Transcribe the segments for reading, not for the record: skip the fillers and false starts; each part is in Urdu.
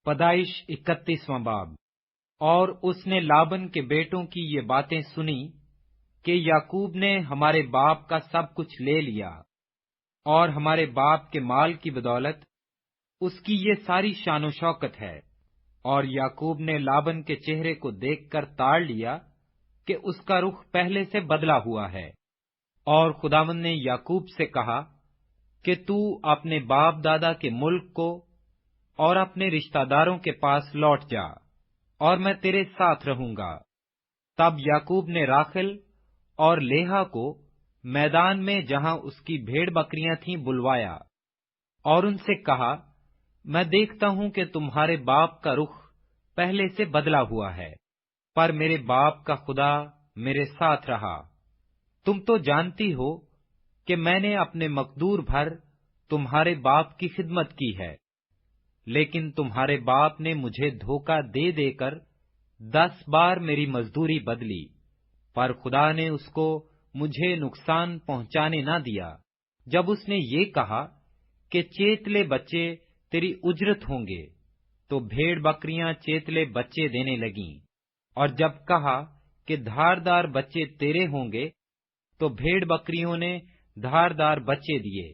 پیدائش 31واں باب۔ اور اس نے لابن کے بیٹوں کی یہ باتیں سنی کہ یعقوب نے ہمارے باپ کا سب کچھ لے لیا، اور ہمارے باپ کے مال کی بدولت اس کی یہ ساری شان و شوکت ہے۔ اور یعقوب نے لابن کے چہرے کو دیکھ کر تاڑ لیا کہ اس کا رخ پہلے سے بدلا ہوا ہے۔ اور خداوند نے یعقوب سے کہا کہ تو اپنے باپ دادا کے ملک کو اور اپنے رشتہ داروں کے پاس لوٹ جا، اور میں تیرے ساتھ رہوں گا۔ تب یعقوب نے راخل اور لیہا کو میدان میں جہاں اس کی بھیڑ بکریاں تھیں بلوایا، اور ان سے کہا، میں دیکھتا ہوں کہ تمہارے باپ کا رخ پہلے سے بدلا ہوا ہے، پر میرے باپ کا خدا میرے ساتھ رہا۔ تم تو جانتی ہو کہ میں نے اپنے مقدور بھر تمہارے باپ کی خدمت کی ہے، لیکن تمہارے باپ نے مجھے دھوکہ دے دے کر 10 بار میری مزدوری بدلی، پر خدا نے اس کو مجھے نقصان پہنچانے نہ دیا۔ جب اس نے یہ کہا کہ چیتلے بچے تیری اجرت ہوں گے، تو بھیڑ بکریاں چیتلے بچے دینے لگیں، اور جب کہا کہ دھاردار بچے تیرے ہوں گے، تو بھیڑ بکریوں نے دھاردار بچے دیے۔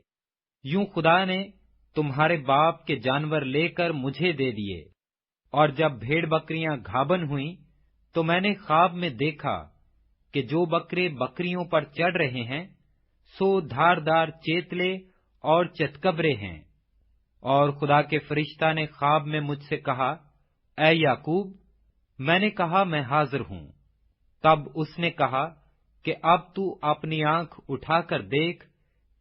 یوں خدا نے تمہارے باپ کے جانور لے کر مجھے دے دیے۔ اور جب بھیڑ بکریاں گھابن ہوئیں تو میں نے خواب میں دیکھا کہ جو بکرے بکریوں پر چڑھ رہے ہیں سو دھاردار چیتلے اور چتکبرے ہیں۔ اور خدا کے فرشتہ نے خواب میں مجھ سے کہا، اے یعقوب۔ میں نے کہا، میں حاضر ہوں۔ تب اس نے کہا کہ اب تو اپنی آنکھ اٹھا کر دیکھ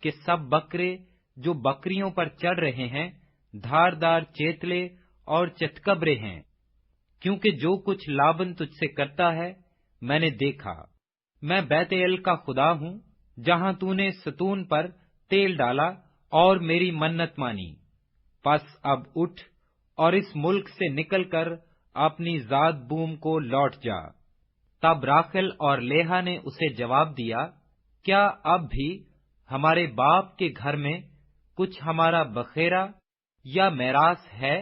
کہ سب بکرے جو بکریوں پر چڑھ رہے ہیں دھاردار چیتلے اور چتکبرے ہیں، کیونکہ جو کچھ لابن تجھ سے کرتا ہے میں نے دیکھا۔ میں بیت ایل کا خدا ہوں، جہاں تو نے ستون پر تیل ڈالا اور میری منت مانی۔ پس اب اٹھ اور اس ملک سے نکل کر اپنی ذات بوم کو لوٹ جا۔ تب راخل اور لیہا نے اسے جواب دیا، کیا اب بھی ہمارے باپ کے گھر میں کچھ ہمارا بخیرہ یا میراث ہے؟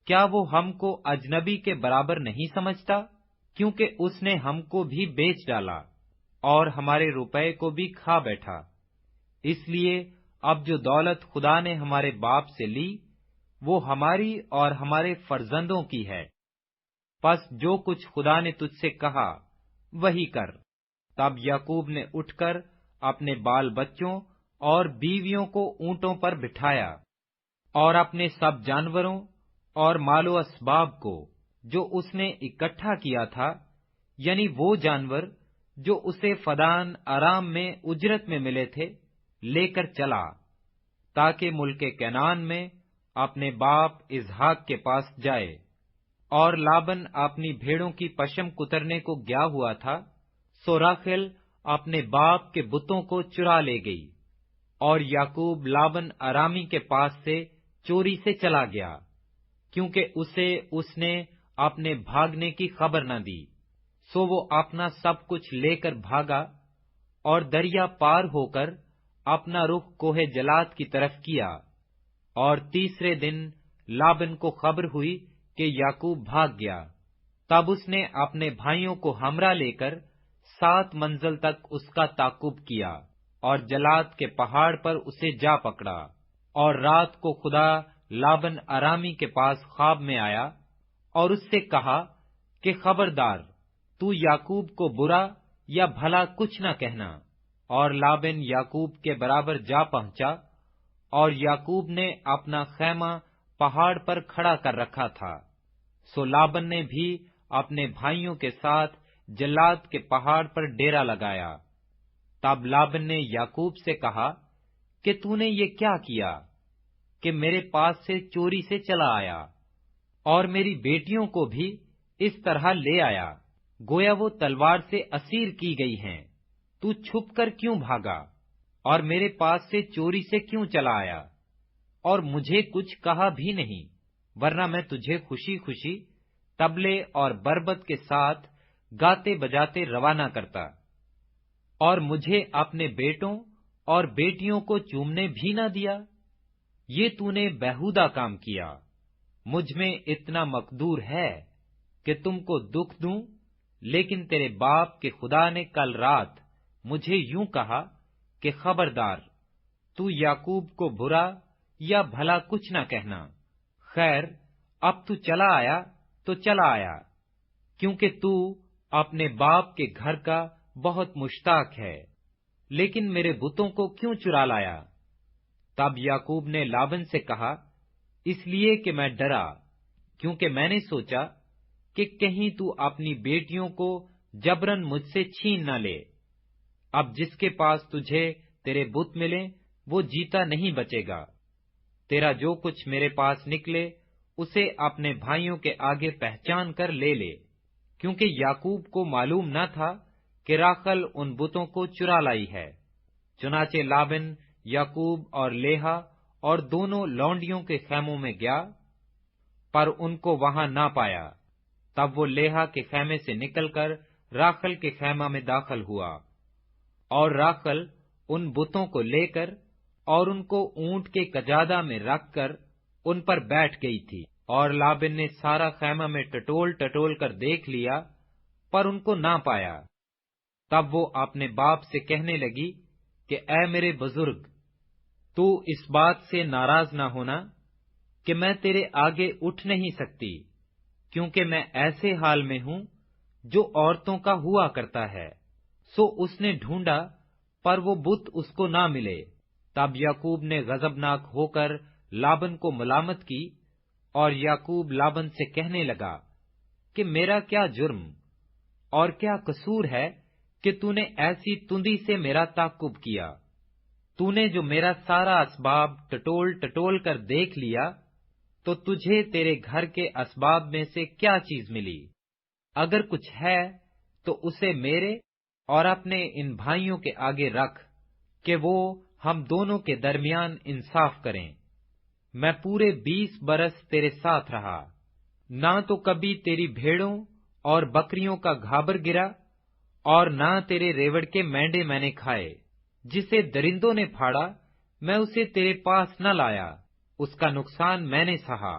کیا وہ ہم کو اجنبی کے برابر نہیں سمجھتا؟ کیونکہ اس نے ہم کو بھی بیچ ڈالا اور ہمارے روپے کو بھی کھا بیٹھا۔ اس لیے اب جو دولت خدا نے ہمارے باپ سے لی وہ ہماری اور ہمارے فرزندوں کی ہے۔ پس جو کچھ خدا نے تجھ سے کہا وہی کر۔ تب یعقوب نے اٹھ کر اپنے بال بچوں اور بیویوں کو اونٹوں پر بٹھایا، اور اپنے سب جانوروں اور مال و اسباب کو جو اس نے اکٹھا کیا تھا، یعنی وہ جانور جو اسے فدان ارام میں اجرت میں ملے تھے، لے کر چلا، تاکہ ملک کنعان میں اپنے باپ اسحاق کے پاس جائے۔ اور لابن اپنی بھیڑوں کی پشم کترنے کو گیا ہوا تھا، سو راخل اپنے باپ کے بتوں کو چرا لے گئی، اور یعقوب لابن ارامی کے پاس سے چوری سے چلا گیا، کیونکہ اسے اس نے اپنے بھاگنے کی خبر نہ دی۔ سو وہ اپنا سب کچھ لے کر بھاگا، اور دریا پار ہو کر اپنا رخ کوہ جلاد کی طرف کیا۔ اور تیسرے دن لابن کو خبر ہوئی کہ یعقوب بھاگ گیا۔ تب اس نے اپنے بھائیوں کو ہمراہ لے کر 7 منزل تک اس کا تعقب کیا، اور جلاد کے پہاڑ پر اسے جا پکڑا۔ اور رات کو خدا لابن ارامی کے پاس خواب میں آیا اور اس سے کہا کہ خبردار، تو یعقوب کو برا یا بھلا کچھ نہ کہنا۔ اور لابن یعقوب کے برابر جا پہنچا، اور یعقوب نے اپنا خیمہ پہاڑ پر کھڑا کر رکھا تھا۔ سو لابن نے بھی اپنے بھائیوں کے ساتھ جلاد کے پہاڑ پر ڈیرا لگایا۔ تب لابن نے یعقوب سے کہا کہ تو نے یہ کیا کیا کہ میرے پاس سے چوری سے چلا آیا، اور میری بیٹیوں کو بھی اس طرح لے آیا، گویا وہ تلوار سے اسیر کی گئی ہیں۔ تو چھپ کر کیوں بھاگا اور میرے پاس سے چوری سے کیوں چلا آیا، اور مجھے کچھ کہا بھی نہیں؟ ورنہ میں تجھے خوشی خوشی طبلے اور بربط کے ساتھ گاتے بجاتے روانہ کرتا، اور مجھے اپنے بیٹوں اور بیٹیوں کو چومنے بھی نہ دیا۔ یہ تو نے بیہودہ کام کیا۔ مجھ میں اتنا مقدور ہے کہ تم کو دکھ دوں، لیکن تیرے باپ کے خدا نے کل رات مجھے یوں کہا کہ خبردار، تو یعقوب کو برا یا بھلا کچھ نہ کہنا۔ خیر، اب تو چلا آیا تو چلا آیا، کیونکہ تو اپنے باپ کے گھر کا بہت مشتاق ہے، لیکن میرے بتوں کو کیوں چرا لایا؟ تب یعقوب نے لابن سے کہا، اس لیے کہ میں ڈرا، کیونکہ میں نے سوچا کہ کہیں تو اپنی بیٹیوں کو جبرن مجھ سے چھین نہ لے۔ اب جس کے پاس تجھے تیرے بت ملیں وہ جیتا نہیں بچے گا۔ تیرا جو کچھ میرے پاس نکلے اسے اپنے بھائیوں کے آگے پہچان کر لے لے، کیونکہ یعقوب کو معلوم نہ تھا کہ راخل ان بتوں کو چرا لائی ہے۔ چنانچہ لابن یعقوب اور لیہا اور دونوں لونڈیوں کے خیموں میں گیا، پر ان کو وہاں نہ پایا۔ تب وہ لیہا کے خیمے سے نکل کر راخل کے خیمہ میں داخل ہوا، اور راخل ان بتوں کو لے کر اور ان کو اونٹ کے کجادہ میں رکھ کر ان پر بیٹھ گئی تھی۔ اور لابن نے سارا خیمہ میں ٹٹول ٹٹول کر دیکھ لیا، پر ان کو نہ پایا۔ تب وہ اپنے باپ سے کہنے لگی کہ اے میرے بزرگ، تو اس بات سے ناراض نہ ہونا کہ میں تیرے آگے اٹھ نہیں سکتی، کیونکہ میں ایسے حال میں ہوں جو عورتوں کا ہوا کرتا ہے۔ سو اس نے ڈھونڈا، پر وہ بت اس کو نہ ملے۔ تب یعقوب نے غضبناک ہو کر لابن کو ملامت کی، اور یعقوب لابن سے کہنے لگا کہ میرا کیا جرم اور کیا قصور ہے کہ تو نے ایسی تندی سے میرا تعقب کیا؟ تو نے جو میرا سارا اسباب ٹٹول ٹٹول کر دیکھ لیا، تو تجھے تیرے گھر کے اسباب میں سے کیا چیز ملی؟ اگر کچھ ہے تو اسے میرے اور اپنے ان بھائیوں کے آگے رکھ، کہ وہ ہم دونوں کے درمیان انصاف کریں۔ میں پورے 20 برس تیرے ساتھ رہا، نہ تو کبھی تیری بھیڑوں اور بکریوں کا گھابر گرا، اور نہ تیرے ریوڑ کے مینڈے میں نے کھائے۔ جسے درندوں نے پھاڑا میں اسے تیرے پاس نہ لایا، اس کا نقصان میں نے سہا۔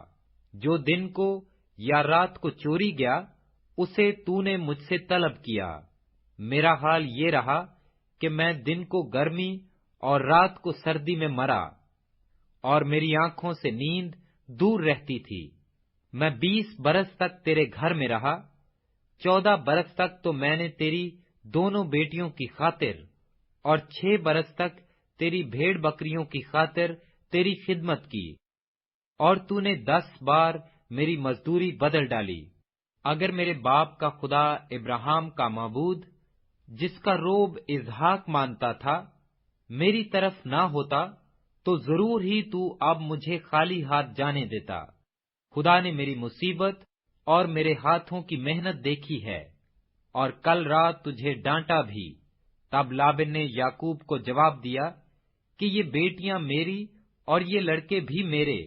جو دن کو یا رات کو چوری گیا اسے تو نے مجھ سے طلب کیا۔ میرا حال یہ رہا کہ میں دن کو گرمی اور رات کو سردی میں مرا، اور میری آنکھوں سے نیند دور رہتی تھی۔ میں 20 برس تک تیرے گھر میں رہا، 14 برس تک تو میں نے تیری دونوں بیٹیوں کی خاطر اور 6 برس تک تیری بھیڑ بکریوں کی خاطر تیری خدمت کی، اور تو نے 10 بار میری مزدوری بدل ڈالی۔ اگر میرے باپ کا خدا ابراہیم کا معبود، جس کا روب اسحاق مانتا تھا، میری طرف نہ ہوتا تو ضرور ہی تو اب مجھے خالی ہاتھ جانے دیتا۔ خدا نے میری مصیبت اور میرے ہاتھوں کی محنت دیکھی ہے، اور کل رات تجھے ڈانٹا بھی۔ تب لابن نے یعقوب کو جواب دیا کہ یہ بیٹیاں میری اور یہ لڑکے بھی میرے،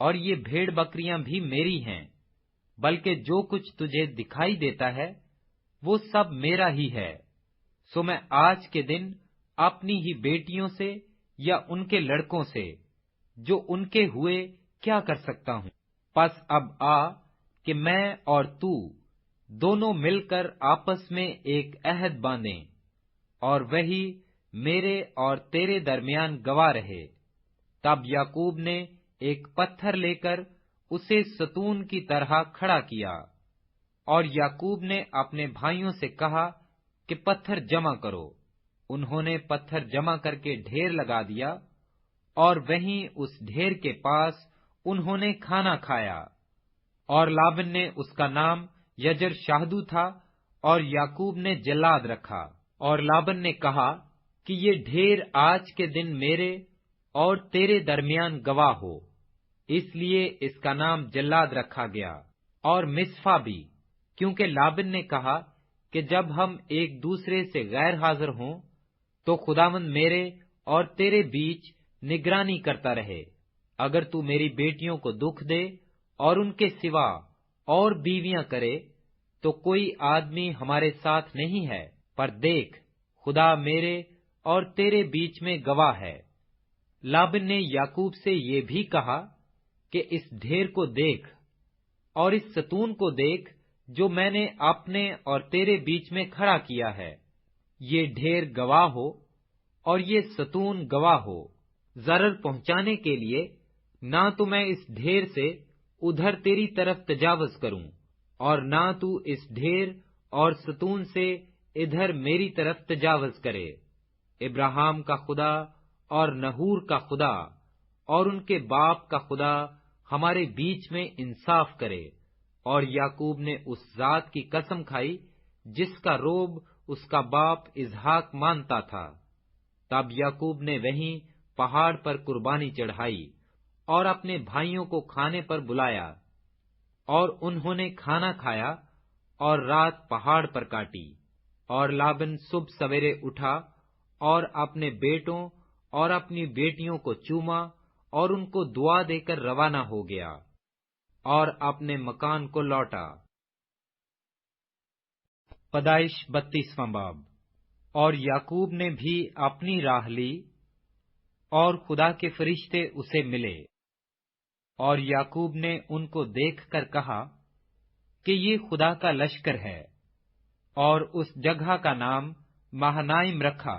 اور یہ بھیڑ بکریاں بھی میری ہیں، بلکہ جو کچھ تجھے دکھائی دیتا ہے وہ سب میرا ہی ہے۔ سو میں آج کے دن اپنی ہی بیٹیوں سے یا ان کے لڑکوں سے جو ان کے ہوئے کیا کر سکتا ہوں؟ پس اب آ کہ میں اور تو دونوں مل کر آپس میں ایک عہد باندھیں، اور وہی میرے اور تیرے درمیان گواہ رہے۔ تب یعقوب نے ایک پتھر لے کر اسے ستون کی طرح کھڑا کیا، اور یعقوب نے اپنے بھائیوں سے کہا کہ پتھر جمع کرو۔ انہوں نے پتھر جمع کر کے ڈھیر لگا دیا، اور وہیں اس ڈھیر کے پاس انہوں نے کھانا کھایا۔ اور لابن نے اس کا نام یجر شاہدو تھا، اور یعقوب نے جلاد رکھا۔ اور لابن نے کہا کہ یہ ڈھیر آج کے دن میرے اور تیرے درمیان گواہ ہو، اس لیے اس کا نام جلاد رکھا گیا۔ اور مصفا بھی، کیونکہ لابن نے کہا کہ جب ہم ایک دوسرے سے غیر حاضر ہوں تو خداوند میرے اور تیرے بیچ نگرانی کرتا رہے۔ اگر تو میری بیٹیوں کو دکھ دے اور ان کے سوا اور بیویاں کرے تو کوئی آدمی ہمارے ساتھ نہیں ہے، پر دیکھ، خدا میرے اور تیرے بیچ میں گواہ ہے۔ لابن نے یعقوب سے یہ بھی کہا کہ اس ڈھیر کو دیکھ اور اس ستون کو دیکھ جو میں نے اپنے اور تیرے بیچ میں کھڑا کیا ہے۔ یہ ڈھیر گواہ ہو اور یہ ستون گواہ ہو، ضرر پہنچانے کے لیے نہ تو میں اس ڈھیر سے ادھر تیری طرف تجاوز کروں اور نہ تو اس ڈھیر اور ستون سے ادھر میری طرف تجاوز کرے۔ ابراہیم کا خدا اور نحور کا خدا اور ان کے باپ کا خدا ہمارے بیچ میں انصاف کرے۔ اور یعقوب نے اس ذات کی قسم کھائی جس کا روب اس کا باپ اسحاق مانتا تھا۔ تب یعقوب نے وہیں پہاڑ پر قربانی چڑھائی اور اپنے بھائیوں کو کھانے پر بلایا، اور انہوں نے کھانا کھایا اور رات پہاڑ پر کاٹی۔ اور لابن صبح سویرے اٹھا اور اپنے بیٹوں اور اپنی بیٹیوں کو چوما اور ان کو دعا دے کر روانہ ہو گیا اور اپنے مکان کو لوٹا۔ پیدائش 32واں باب۔ اور یعقوب نے بھی اپنی راہ لی اور خدا کے فرشتے اسے ملے، اور یعقوب نے ان کو دیکھ کر کہا کہ یہ خدا کا لشکر ہے، اور اس جگہ کا نام مہنائم رکھا۔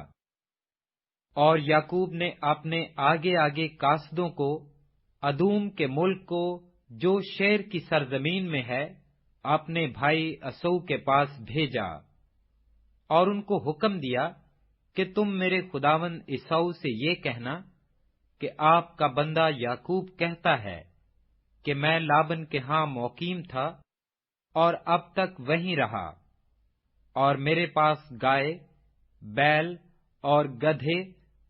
اور یعقوب نے اپنے آگے آگے کاسدوں کو ادوم کے ملک کو جو شیر کی سرزمین میں ہے اپنے بھائی عیسو کے پاس بھیجا، اور ان کو حکم دیا کہ تم میرے خداوند عیسو سے یہ کہنا کہ آپ کا بندہ یعقوب کہتا ہے کہ میں لابن کے ہاں مقیم تھا اور اب تک وہیں رہا، اور میرے پاس گائے، بیل اور گدھے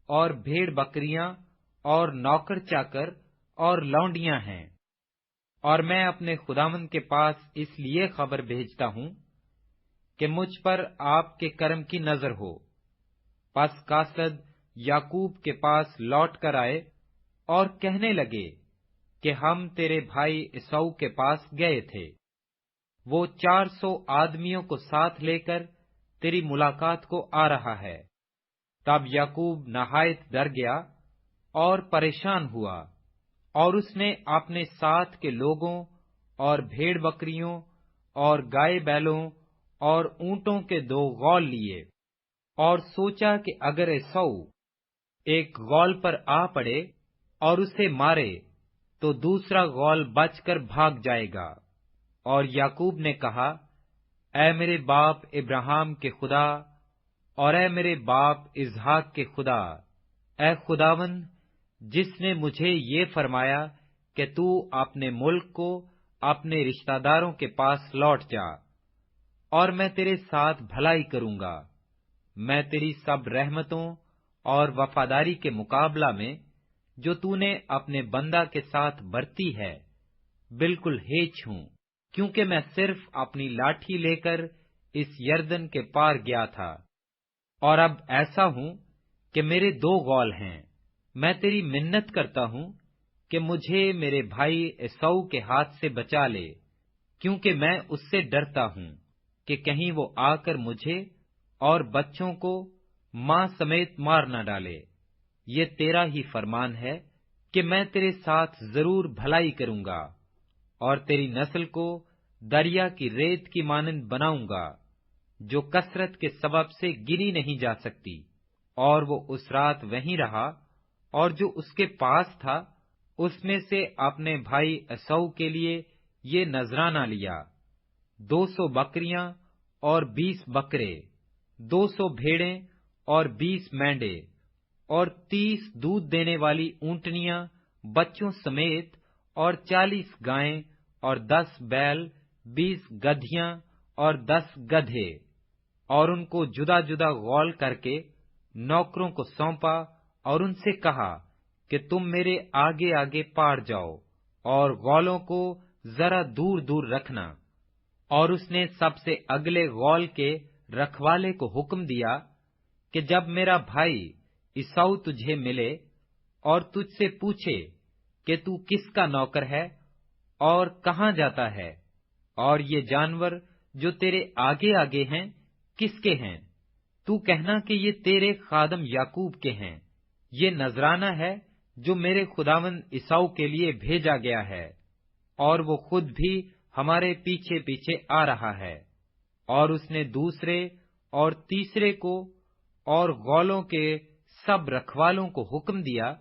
اور بھیڑ بکریاں اور نوکر چاکر اور لونڈیاں ہیں، اور میں اپنے خداوند کے پاس اس لیے خبر بھیجتا ہوں کہ مجھ پر آپ کے کرم کی نظر ہو۔ پس کاسد یعقوب کے پاس لوٹ کر آئے اور کہنے لگے کہ ہم تیرے بھائی عیسو کے پاس گئے تھے، وہ 400 آدمیوں کو ساتھ لے کر تیری ملاقات کو آ رہا ہے۔ تب یعقوب نہایت ڈر گیا اور پریشان ہوا، اور اس نے اپنے ساتھ کے لوگوں اور بھیڑ بکریوں اور گائے بیلوں اور اونٹوں کے 2 غول لیے، اور سوچا کہ اگر عیسو ایک غول پر آ پڑے اور اسے مارے تو دوسرا غول بچ کر بھاگ جائے گا۔ اور یعقوب نے کہا، اے میرے باپ ابراہیم کے خدا اور اے میرے باپ اسحاق کے خدا، اے خداوند جس نے مجھے یہ فرمایا کہ تو اپنے ملک کو اپنے رشتہ داروں کے پاس لوٹ جا، اور میں تیرے ساتھ بھلائی کروں گا۔ میں تیری سب رحمتوں اور وفاداری کے مقابلہ میں جو تو نے اپنے بندہ کے ساتھ برتی ہے بالکل ہیچ ہوں، کیونکہ میں صرف اپنی لاٹھی لے کر اس یردن کے پار گیا تھا، اور اب ایسا ہوں کہ میرے 2 غول ہیں۔ میں تیری منت کرتا ہوں کہ مجھے میرے بھائی عیسو کے ہاتھ سے بچا لے، کیونکہ میں اس سے ڈرتا ہوں کہ کہیں وہ آ کر مجھے اور بچوں کو ماں سمیت مار نہ ڈالے۔ یہ تیرا ہی فرمان ہے کہ میں تیرے ساتھ ضرور بھلائی کروں گا، اور تیری نسل کو دریا کی ریت کی مانند بناؤں گا جو کثرت کے سبب سے گنی نہیں جا سکتی۔ اور وہ اس رات وہیں رہا، اور جو اس کے پاس تھا اس میں سے اپنے بھائی عیسو کے لیے یہ نذرانہ لیا، 200 بکریاں اور 20 بکرے، 200 بھیڑیں اور 20 مینڈے، اور 30 دودھ دینے والی اونٹنیاں بچوں سمیت، اور 40 گائیں اور 10 بیل، 20 گدھیاں اور 10 گدھے، اور ان کو جدا جدا غول کر کے نوکروں کو سونپا، اور ان سے کہا کہ تم میرے آگے آگے پار جاؤ اور غولوں کو ذرا دور دور رکھنا۔ اور اس نے سب سے اگلے غول کے رکھوالے کو حکم دیا کہ جب میرا بھائی عیسو تجھے ملے اور تجھ سے پوچھے کہ تو کس کا نوکر ہے اور کہاں جاتا ہے، اور یہ جانور جو تیرے آگے آگے ہیں کس کے ہیں، تو کہنا کہ یہ تیرے خادم یعقوب کے ہیں۔ یہ نذرانہ ہے جو میرے خداوند عیساؤ کے لیے بھیجا گیا ہے، اور وہ خود بھی ہمارے پیچھے پیچھے آ رہا ہے۔ اور اس نے دوسرے اور تیسرے کو اور غولوں کے سب رکھوالوں کو حکم دیا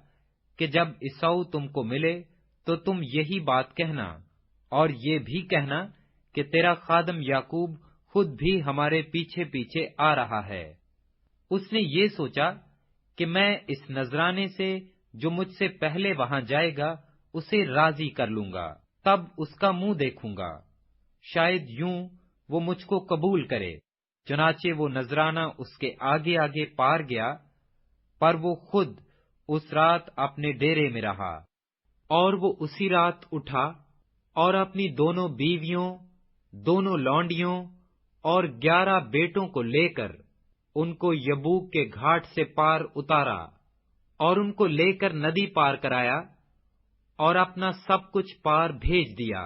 کہ جب عیساؤ تم کو ملے تو تم یہی بات کہنا، اور یہ بھی کہنا کہ تیرا خادم یعقوب خود بھی ہمارے پیچھے پیچھے آ رہا ہے۔ اس نے یہ سوچا کہ میں اس نذرانے سے جو مجھ سے پہلے وہاں جائے گا اسے راضی کر لوں گا، تب اس کا منہ دیکھوں گا، شاید یوں وہ مجھ کو قبول کرے۔ چنانچہ وہ نذرانہ اس کے آگے آگے پار گیا، پر وہ خود اس رات اپنے ڈیرے میں رہا۔ اور وہ اسی رات اٹھا اور اپنی دونوں بیویوں، دونوں لونڈیوں اور 11 بیٹوں کو لے کر ان کو یبوک کے گھاٹ سے پار اتارا، اور ان کو لے کر ندی پار کرایا، اور اپنا سب کچھ پار بھیج دیا،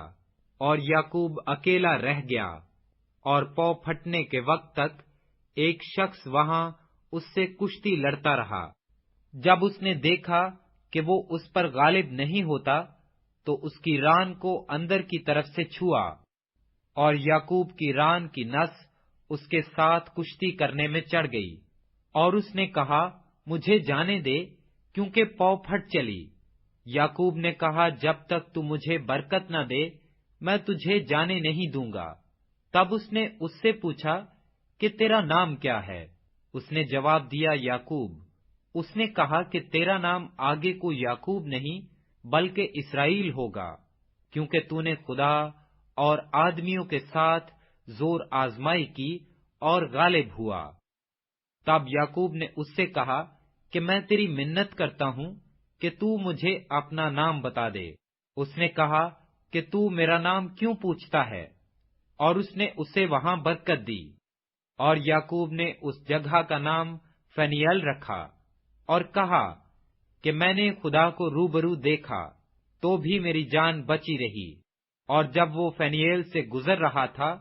اور یعقوب اکیلا رہ گیا۔ اور پاؤں پھٹنے کے وقت تک ایک شخص وہاں اس سے کشتی لڑتا رہا۔ جب اس نے دیکھا کہ وہ اس پر غالب نہیں ہوتا تو اس کی ران کو اندر کی طرف سے چھوا، اور یعقوب کی ران کی نس اس کے ساتھ کشتی کرنے میں چڑھ گئی، اور اس نے کہا مجھے جانے دے کیونکہ پاؤں پھٹ چلی۔ یعقوب نے کہا جب تک تو مجھے برکت نہ دے میں تجھے جانے نہیں دوں گا۔ تب اس نے اس سے پوچھا کہ تیرا نام کیا ہے؟ اس نے جواب دیا یعقوب۔ اس نے کہا کہ تیرا نام آگے کو یعقوب نہیں بلکہ اسرائیل ہوگا، کیونکہ تو نے خدا اور آدمیوں کے ساتھ زور آزمائی کی اور غالب ہوا۔ تب یعقوب نے اس سے کہا کہ میں تیری منت کرتا ہوں کہ تو مجھے اپنا نام بتا دے۔ اس نے کہا کہ تو میرا نام کیوں پوچھتا ہے؟ اور اس نے اسے وہاں برکت دی، اور یعقوب نے اس جگہ کا نام فنیل رکھا، اور کہا کہ میں نے خدا کو روبرو دیکھا تو بھی میری جان بچی رہی۔ اور جب وہ فنیل سے گزر رہا تھا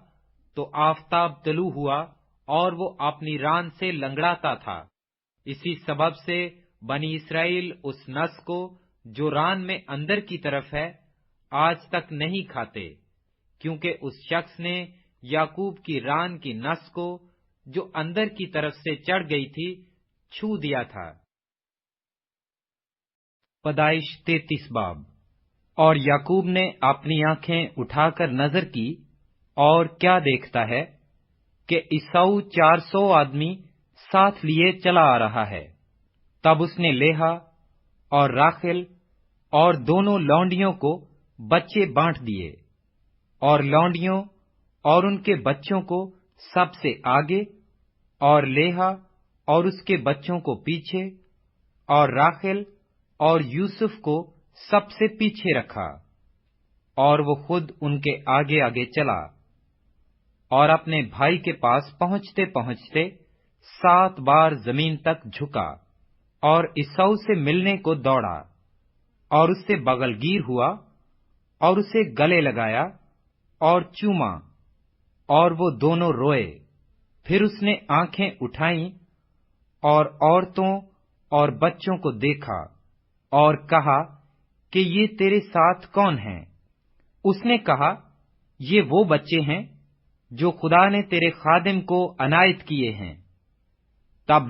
تو آفتاب طلوع ہوا اور وہ اپنی ران سے لنگڑاتا تھا۔ اسی سبب سے بنی اسرائیل اس نس کو جو ران میں اندر کی طرف ہے آج تک نہیں کھاتے، کیونکہ اس شخص نے یعقوب کی ران کی نس کو جو اندر کی طرف سے چڑھ گئی تھی چھو دیا تھا۔ پیدائش 33 باب۔ اور یعقوب نے اپنی آنکھیں اٹھا کر نظر کی، اور کیا دیکھتا ہے کہ عیساؤ 400 آدمی ساتھ لیے چلا آ رہا ہے۔ تب اس نے لیہا اور راخل اور دونوں لونڈیوں کو بچے بانٹ دیے، اور لونڈیوں اور ان کے بچوں کو سب سے آگے، اور لیہا اور اس کے بچوں کو پیچھے، اور راخل اور یوسف کو سب سے پیچھے رکھا، اور وہ خود ان کے آگے آگے چلا، اور اپنے بھائی کے پاس پہنچتے پہنچتے 7 بار زمین تک جھکا، اور عیساؤ سے ملنے کو دوڑا، اور اس سے بغل گیر ہوا، اور اسے گلے لگایا اور چوما، اور وہ دونوں روئے۔ پھر اس نے آنکھیں اٹھائیں اور عورتوں اور بچوں کو دیکھا، اور کہا کہ یہ تیرے ساتھ کون ہیں؟ اس نے کہا یہ وہ بچے ہیں جو خدا نے تیرے خادم کو عنایت کیے ہیں۔ تب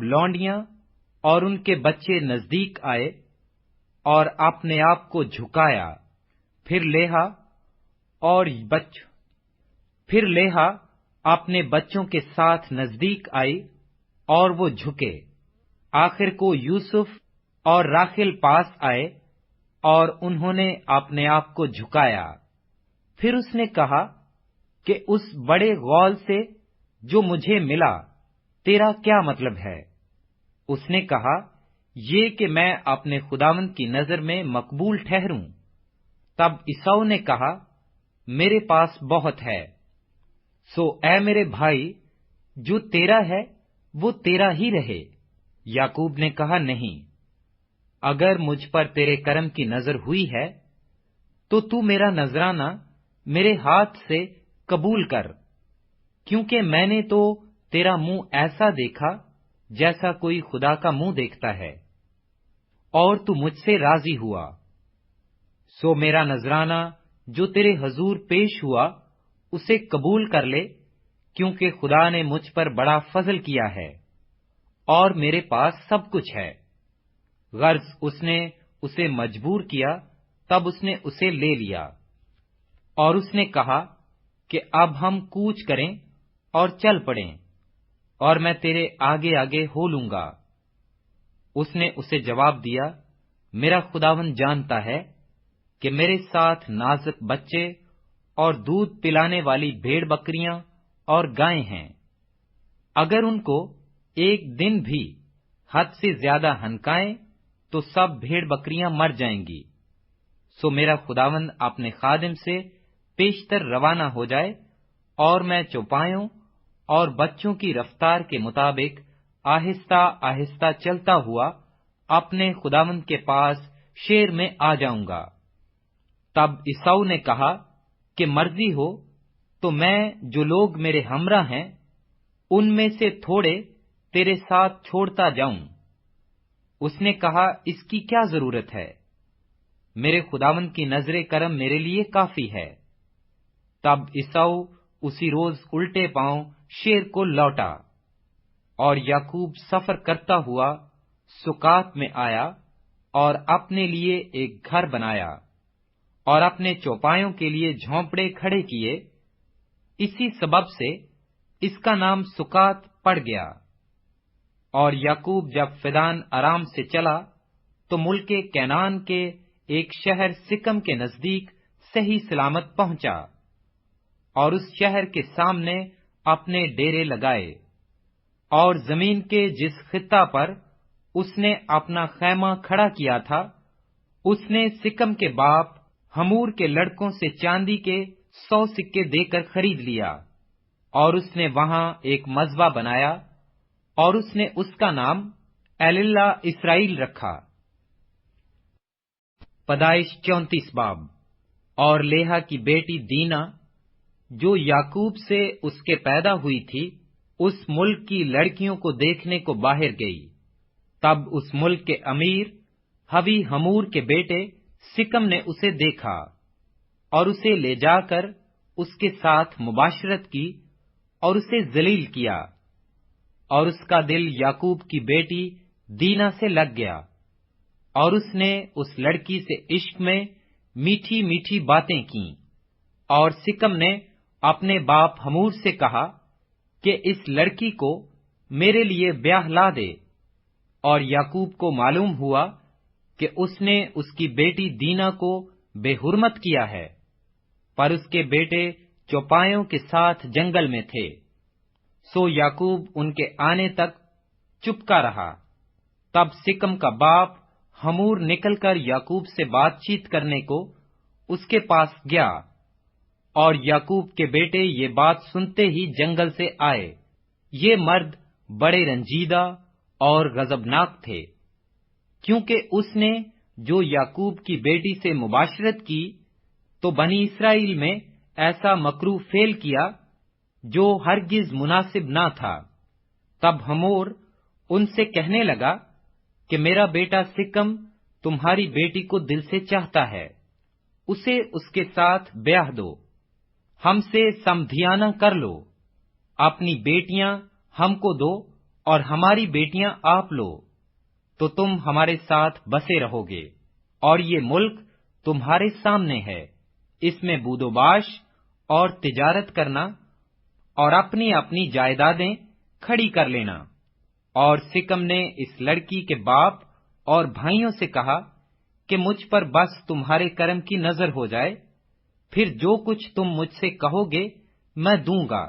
لونڈیاں اور ان کے بچے نزدیک آئے اور اپنے آپ کو جھکایا۔ پھر لیہا اپنے بچوں کے ساتھ نزدیک آئی اور وہ جھکے۔ آخر کو یوسف اور راخل پاس آئے اور انہوں نے اپنے آپ کو جھکایا۔ پھر اس نے کہا کہ اس بڑے غول سے جو مجھے ملا تیرا کیا مطلب ہے؟ اس نے کہا یہ کہ میں اپنے خداوند کی نظر میں مقبول ٹھہروں۔ تب عیساؤ نے کہا میرے پاس بہت ہے، سو اے میرے بھائی جو تیرا ہے وہ تیرا ہی رہے۔ یعقوب نے کہا نہیں، اگر مجھ پر تیرے کرم کی نظر ہوئی ہے تو میرا نذرانہ میرے ہاتھ سے قبول کر، کیونکہ میں نے تو تیرا منہ ایسا دیکھا جیسا کوئی خدا کا منہ دیکھتا ہے۔ اور تو مجھ سے راضی ہوا، سو میرا نذرانہ جو تیرے حضور پیش ہوا اسے قبول کر لے، کیونکہ خدا نے مجھ پر بڑا فضل کیا ہے اور میرے پاس سب کچھ ہے۔ غرض اس نے اسے مجبور کیا، تب اس نے اسے لے لیا، اور اس نے کہا کہ اب ہم کوچ کریں اور چل پڑیں، اور میں تیرے آگے آگے ہو لوں گا۔ اس نے اسے جواب دیا، میرا خداوند جانتا ہے کہ میرے ساتھ نازک بچے اور دودھ پلانے والی بھیڑ بکریاں اور گائیں ہیں، اگر ان کو ایک دن بھی حد سے زیادہ ہنکائیں تو سب بھیڑ بکریاں مر جائیں گی۔ سو میرا خداوند اپنے خادم سے پیشتر روانہ ہو جائے، اور میں چوپایوں اور بچوں کی رفتار کے مطابق آہستہ آہستہ چلتا ہوا اپنے خداوند کے پاس شیر میں آ جاؤں گا۔ تب عیساؤ نے کہا کہ مرضی ہو تو میں جو لوگ میرے ہمراہ ہیں ان میں سے تھوڑے تیرے ساتھ چھوڑتا جاؤں۔ اس نے کہا، اس کی کیا ضرورت ہے؟ میرے خداوند کی نظر کرم میرے لیے کافی ہے۔ تب عیساؤ اسی روز الٹے پاؤں شیر کو لوٹا، اور یعقوب سفر کرتا ہوا سکات میں آیا اور اپنے لیے ایک گھر بنایا اور اپنے چوپایوں کے لیے جھونپڑے کھڑے کیے۔ اسی سبب سے اس کا نام سکات پڑ گیا۔ اور یعقوب جب فدان ارام سے چلا تو ملک کینان کے ایک شہر سکم کے نزدیک صحیح سلامت پہنچا، اور اس شہر کے سامنے اپنے ڈیرے لگائے، اور زمین کے جس خطہ پر اس نے اپنا خیمہ کھڑا کیا تھا اس نے سکم کے باپ ہمور کے لڑکوں سے چاندی کے 100 سکے دے کر خرید لیا، اور اس نے وہاں ایک مذبح بنایا، اور اس نے اس کا نام ایللہ اسرائیل رکھا۔ پیدائش 34 باب۔ اور لیہا کی بیٹی دینا جو یعقوب سے اس کے پیدا ہوئی تھی، اس ملک کی لڑکیوں کو دیکھنے کو باہر گئی۔ تب اس ملک کے امیر ہوی ہمور کے بیٹے سکم نے اسے دیکھا اور اسے لے جا کر اس کے ساتھ مباشرت کی اور اسے ذلیل کیا، اور اس کا دل یعقوب کی بیٹی دینا سے لگ گیا، اور اس نے اس لڑکی سے عشق میں میٹھی میٹھی باتیں کیں۔ اور سکم نے اپنے باپ ہمور سے کہا کہ اس لڑکی کو میرے لیے بیاہ لا دے، اور یعقوب کو معلوم ہوا کہ اس نے اس کی بیٹی دینا کو بے حرمت کیا ہے، پر اس کے بیٹے چوپایوں کے ساتھ جنگل میں تھے۔ سو یعقوب ان کے آنے تک چپکا رہا۔ تب سکم کا باپ ہمور نکل کر یعقوب سے بات چیت کرنے کو اس کے پاس گیا، اور یعقوب کے بیٹے یہ بات سنتے ہی جنگل سے آئے۔ یہ مرد بڑے رنجیدہ اور غضبناک تھے، کیونکہ اس نے جو یعقوب کی بیٹی سے مباشرت کی تو بنی اسرائیل میں ایسا مکروہ فعل کیا جو ہرگز مناسب نہ تھا۔ تب ہمور ان سے کہنے لگا کہ میرا بیٹا سکم تمہاری بیٹی کو دل سے چاہتا ہے، اسے اس کے ساتھ بیاہ دو، ہم سے سمدھیانہ کر لو، اپنی بیٹیاں ہم کو دو اور ہماری بیٹیاں آپ لو، تو تم ہمارے ساتھ بسے رہو گے، اور یہ ملک تمہارے سامنے ہے، اس میں بود و باش اور تجارت کرنا اور اپنی اپنی جائیدادیں کھڑی کر لینا۔ اور سکم نے اس لڑکی کے باپ اور بھائیوں سے کہا کہ مجھ پر بس تمہارے کرم کی نظر ہو جائے، پھر جو کچھ تم مجھ سے کہو گے میں دوں گا۔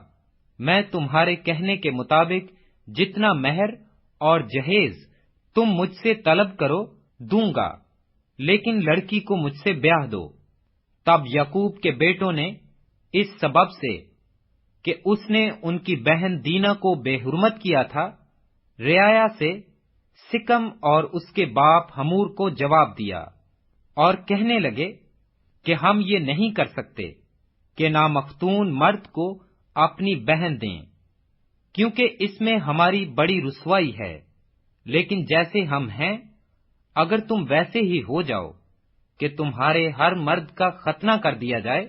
میں تمہارے کہنے کے مطابق جتنا مہر اور جہیز تم مجھ سے طلب کرو دوں گا، لیکن لڑکی کو مجھ سے بیاہ دو۔ تب یعقوب کے بیٹوں نے اس سبب سے کہ اس نے ان کی بہن دینا کو بے حرمت کیا تھا، رعایا سے سکم اور اس کے باپ ہمور کو جواب دیا، اور کہنے لگے کہ ہم یہ نہیں کر سکتے کہ نامختون مرد کو اپنی بہن دیں، کیونکہ اس میں ہماری بڑی رسوائی ہے، لیکن جیسے ہم ہیں اگر تم ویسے ہی ہو جاؤ کہ تمہارے ہر مرد کا ختنہ کر دیا جائے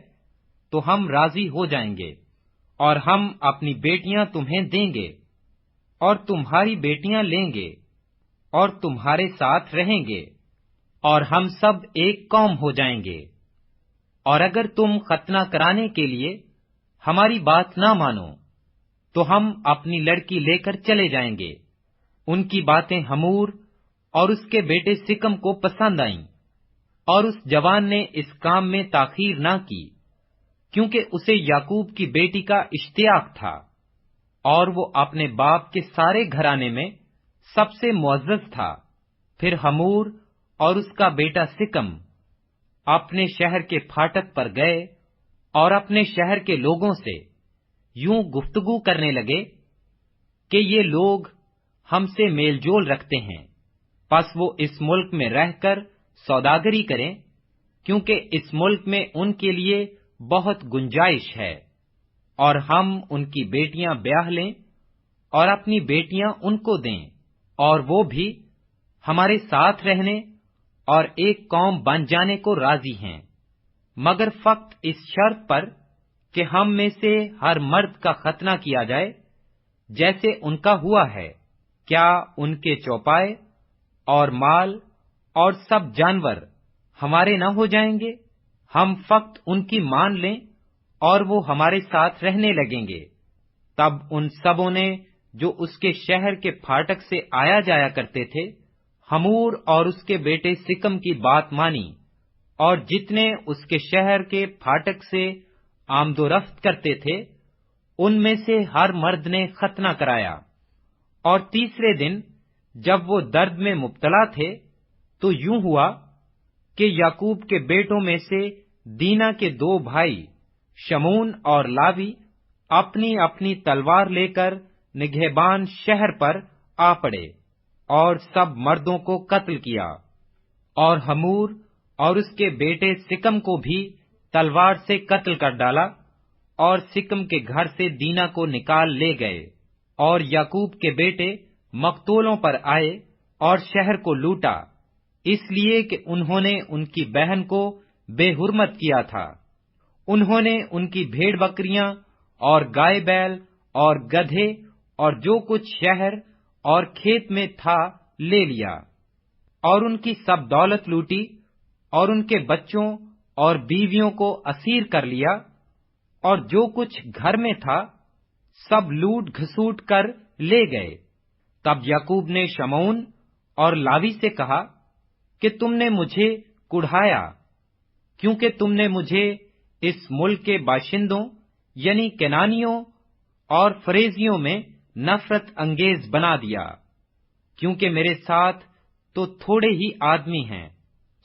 تو ہم راضی ہو جائیں گے، اور ہم اپنی بیٹیاں تمہیں دیں گے اور تمہاری بیٹیاں لیں گے اور تمہارے ساتھ رہیں گے، اور ہم سب ایک قوم ہو جائیں گے۔ اور اگر تم ختنہ کرانے کے لیے ہماری بات نہ مانو تو ہم اپنی لڑکی لے کر چلے جائیں گے۔ ان کی باتیں حمور اور اس کے بیٹے سکم کو پسند آئیں، اور اس جوان نے اس کام میں تاخیر نہ کی، کیونکہ اسے یعقوب کی بیٹی کا اشتیاق تھا، اور وہ اپنے باپ کے سارے گھرانے میں سب سے معزز تھا۔ پھر حمور اور اس کا بیٹا سکم اپنے شہر کے پھاٹک پر گئے اور اپنے شہر کے لوگوں سے یوں گفتگو کرنے لگے کہ یہ لوگ ہم سے میل جول رکھتے ہیں، پس وہ اس ملک میں رہ کر سوداگری کریں، کیونکہ اس ملک میں ان کے لیے بہت گنجائش ہے، اور ہم ان کی بیٹیاں بیاہ لیں اور اپنی بیٹیاں ان کو دیں، اور وہ بھی ہمارے ساتھ رہنے اور ایک قوم بن جانے کو راضی ہیں، مگر فقط اس شرط پر کہ ہم میں سے ہر مرد کا ختنہ کیا جائے جیسے ان کا ہوا ہے۔ کیا ان کے چوپائے اور مال اور سب جانور ہمارے نہ ہو جائیں گے؟ ہم فقط ان کی مان لیں اور وہ ہمارے ساتھ رہنے لگیں گے۔ تب ان سبوں نے جو اس کے شہر کے پھاٹک سے آیا جایا کرتے تھے، حمور اور اس کے بیٹے سکم کی بات مانی، اور جتنے اس کے شہر کے پھاٹک سے آمد و رفت کرتے تھے ان میں سے ہر مرد نے ختنہ کرایا۔ اور تیسرے دن جب وہ درد میں مبتلا تھے تو یوں ہوا کہ یعقوب کے بیٹوں میں سے دینا کے دو بھائی شمون اور لاوی اپنی اپنی تلوار لے کر نگہبان شہر پر آ پڑے اور سب مردوں کو قتل کیا، اور حمور اور اس کے بیٹے سکم کو بھی تلوار سے قتل کر ڈالا، اور سکم کے گھر سے دینا کو نکال لے گئے۔ اور یعقوب کے بیٹے مقتولوں پر آئے اور شہر کو لوٹا، اس لیے کہ انہوں نے ان کی بہن کو بے حرمت کیا تھا۔ انہوں نے ان کی بھیڑ بکریاں اور گائے بیل اور گدھے اور جو کچھ شہر اور کھیت میں تھا لے لیا، اور ان کی سب دولت لوٹی، اور ان کے بچوں اور بیویوں کو اسیر کر لیا، اور جو کچھ گھر میں تھا سب لوٹ گھسوٹ کر لے گئے۔ تب یعقوب نے شمعون اور لاوی سے کہا کہ تم نے مجھے کڑھایا، کیونکہ تم نے مجھے اس ملک کے باشندوں یعنی کنانیوں اور فریزیوں میں نفرت انگیز بنا دیا، کیونکہ میرے ساتھ تو تھوڑے ہی آدمی ہیں،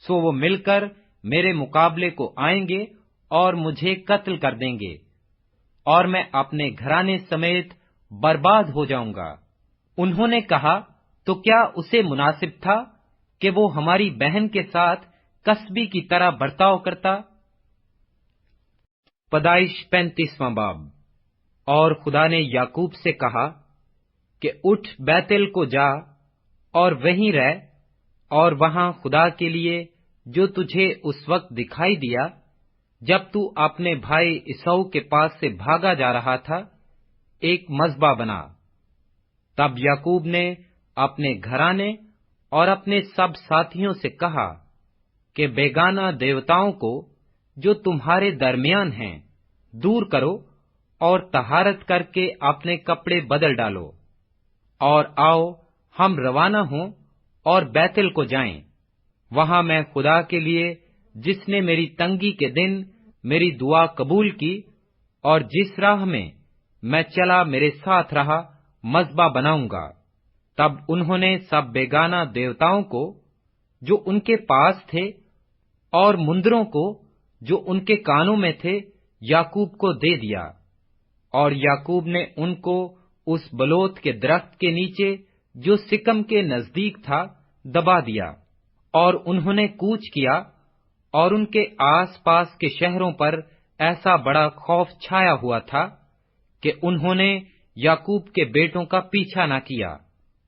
سو وہ مل کر میرے مقابلے کو آئیں گے اور مجھے قتل کر دیں گے، اور میں اپنے گھرانے سمیت برباد ہو جاؤں گا۔ انہوں نے کہا تو کیا اسے مناسب تھا کہ وہ ہماری بہن کے ساتھ کسبی کی طرح برتاؤ کرتا؟ پیدائش 35واں باب۔ اور خدا نے یعقوب سے کہا کہ اٹھ بیتل کو جا اور وہیں رہ، اور وہاں خدا کے لیے جو تجھے اس وقت دکھائی دیا جب تو اپنے بھائی عیسو کے پاس سے بھاگا جا رہا تھا، ایک مذبح بنا۔ تب یعقوب نے اپنے گھرانے اور اپنے سب ساتھیوں سے کہا کہ بیگانہ دیوتاؤں کو جو تمہارے درمیان ہیں دور کرو، اور طہارت کر کے اپنے کپڑے بدل ڈالو، اور آؤ ہم روانہ ہوں اور بیتل کو جائیں۔ وہاں میں خدا کے لیے جس نے میری تنگی کے دن میری دعا قبول کی اور جس راہ میں میں چلا میرے ساتھ رہا، مذبح بناؤں گا۔ تب انہوں نے سب بیگانہ دیوتاؤں کو جو ان کے پاس تھے اور مندروں کو جو ان کے کانوں میں تھے یعقوب کو دے دیا، اور یعقوب نے ان کو اس بلوت کے درخت کے نیچے جو سکم کے نزدیک تھا دبا دیا، اور انہوں نے کوچ کیا، اور ان کے آس پاس کے شہروں پر ایسا بڑا خوف چھایا ہوا تھا کہ انہوں نے یعقوب کے بیٹوں کا پیچھا نہ کیا،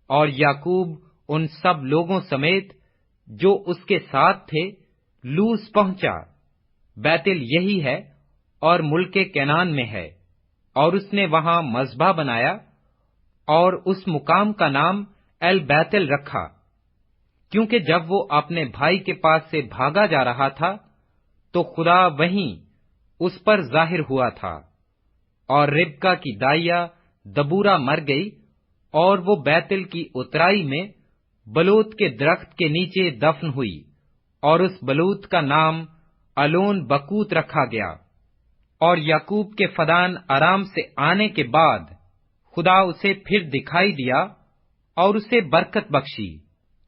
اور یعقوب ان سب لوگوں سمیت جو اس کے ساتھ تھے لوز پہنچا۔ بیتل یہی ہے اور ملک کنعان میں ہے، اور اس نے وہاں مذبح بنایا اور اس مقام کا نام ایل بیتل رکھا، کیونکہ جب وہ اپنے بھائی کے پاس سے بھاگا جا رہا تھا تو خدا وہیں اس پر ظاہر ہوا تھا۔ اور ربکا کی دائیا دبورا مر گئی، اور وہ بیتل کی اترائی میں بلوت کے درخت کے نیچے دفن ہوئی، اور اس بلوت کا نام الون بکوت رکھا گیا۔ اور یعقوب کے فدان آرام سے آنے کے بعد خدا اسے پھر دکھائی دیا اور اسے برکت بخشی،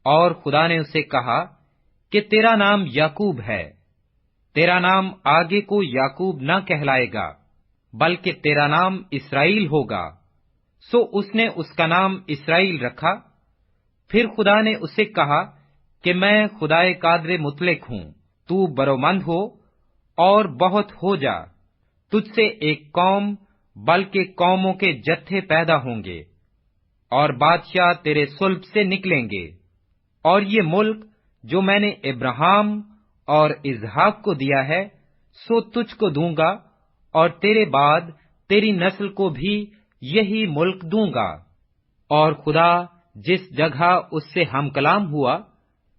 اور خدا نے اسے کہا کہ تیرا نام یعقوب ہے، تیرا نام آگے کو یعقوب نہ کہلائے گا بلکہ تیرا نام اسرائیل ہوگا۔ سو اس نے اس کا نام اسرائیل رکھا۔ پھر خدا نے اسے کہا کہ میں خدائے قادر مطلق ہوں، تو برومند ہو اور بہت ہو جا، تجھ سے ایک قوم بلکہ قوموں کے جتھے پیدا ہوں گے، اور بادشاہ تیرے صلب سے نکلیں گے، اور یہ ملک جو میں نے ابراہیم اور اسحاق کو دیا ہے سو تجھ کو دوں گا، اور تیرے بعد تیری نسل کو بھی یہی ملک دوں گا۔ اور خدا جس جگہ اس سے ہم کلام ہوا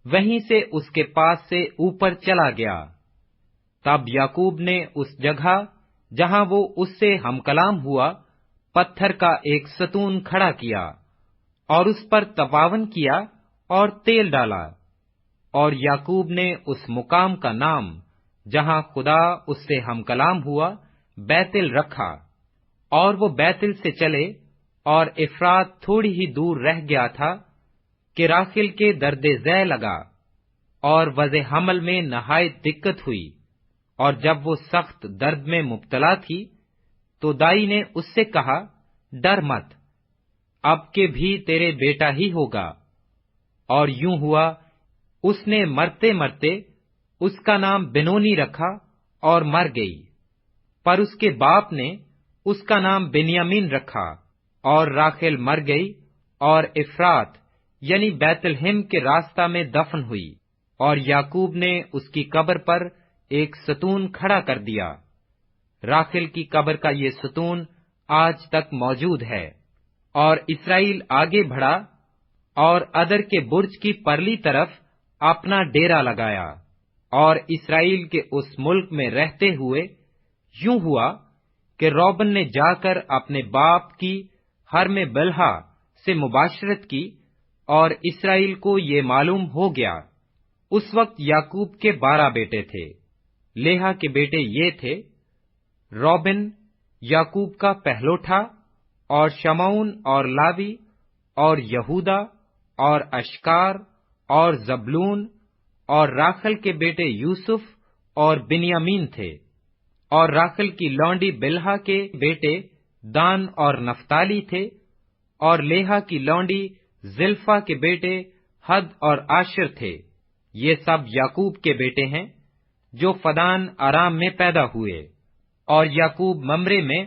وہیں سے اس کے پاس سے اوپر چلا گیا۔ تب یعقوب نے اس جگہ جہاں وہ اس سے ہم کلام ہوا پتھر کا ایک ستون کھڑا کیا، اور اس پر تپاون کیا اور تیل ڈالا، اور یعقوب نے اس مقام کا نام جہاں خدا اس سے ہم کلام ہوا بیتل رکھا۔ اور وہ بیتل سے چلے، اور افرات تھوڑی ہی دور رہ گیا تھا کہ راخل کے درد ذہ لگا، اور وضع حمل میں نہایت دقت ہوئی، اور جب وہ سخت درد میں مبتلا تھی تو دائی نے اس سے کہا، ڈر مت، اب کے بھی تیرے بیٹا ہی ہوگا۔ اور یوں ہوا، اس نے مرتے مرتے اس کا نام بنونی رکھا اور مر گئی۔ پر اس کے باپ نے اس کا نام بنیامین رکھا، اور راخل مر گئی اور افرات یعنی بیت لحم کے راستہ میں دفن ہوئی، اور یعقوب نے اس کی قبر پر ایک ستون کھڑا کر دیا۔ راخل کی قبر کا یہ ستون آج تک موجود ہے۔ اور اسرائیل آگے بڑھا اور ادر کے برج کی پرلی طرف اپنا ڈیرا لگایا، اور اسرائیل کے اس ملک میں رہتے ہوئے یوں ہوا کہ روبن نے جا کر اپنے باپ کی حرم بلہا سے مباشرت کی، اور اسرائیل کو یہ معلوم ہو گیا۔ اس وقت یعقوب کے 12 بیٹے تھے۔ لیہا کے بیٹے یہ تھے، روبن یعقوب کا پہلوٹا، اور شمعون اور لاوی اور یہودا اور اشکار اور زبلون، اور راخل کے بیٹے یوسف اور بنیامین تھے۔ اور راخل کی لونڈی بلہا کے بیٹے دان اور نفتالی تھے، اور لیہا کی لونڈی زلفا کے بیٹے حد اور آشر تھے۔ یہ سب یعقوب کے بیٹے ہیں جو فدان آرام میں پیدا ہوئے۔ اور یعقوب ممرے میں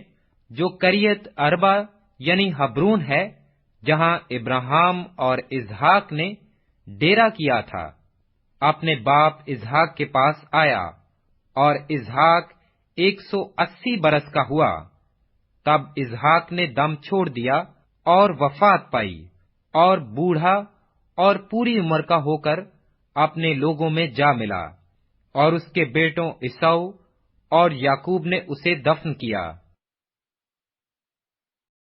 جو کریت اربا یعنی حبرون ہے، جہاں ابراہیم اور اسحاق نے ڈیرا کیا تھا، اپنے باپ اسحاق کے پاس آیا، اور اسحاق 180 برس کا ہوا۔ تب اسحاق نے دم چھوڑ دیا اور وفات پائی، اور بوڑھا اور پوری عمر کا ہو کر اپنے لوگوں میں جا ملا، اور اس کے بیٹوں عیسو اور یعقوب نے اسے دفن کیا۔